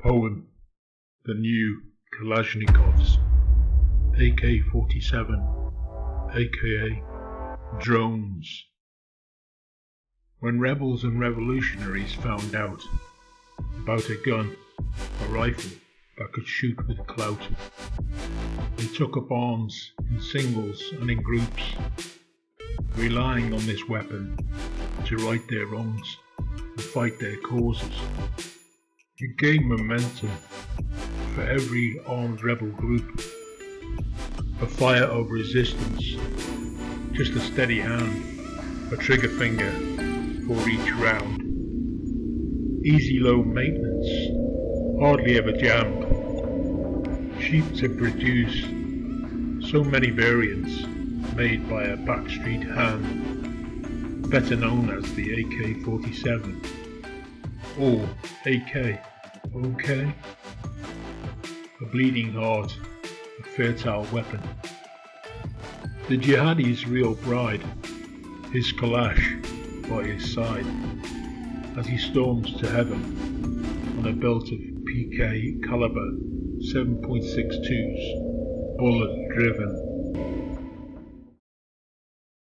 Poem: The New Kalashnikovs, AK-47, aka drones. When rebels and revolutionaries found out about a gun, a rifle that could shoot with clout, they took up arms in singles and in groups, relying on this weapon to right their wrongs and fight their causes. It gained momentum for every armed rebel group. A fire of resistance, just a steady hand, a trigger finger for each round. Easy low maintenance, hardly ever jammed. Cheap to produce, so many variants made by a backstreet hand, better known as the AK-47. Or AK, okay? A bleeding heart, a fertile weapon. The jihadi's real bride, his Kalash by his side, as he storms to heaven on a belt of PK caliber 7.62s, bullet driven.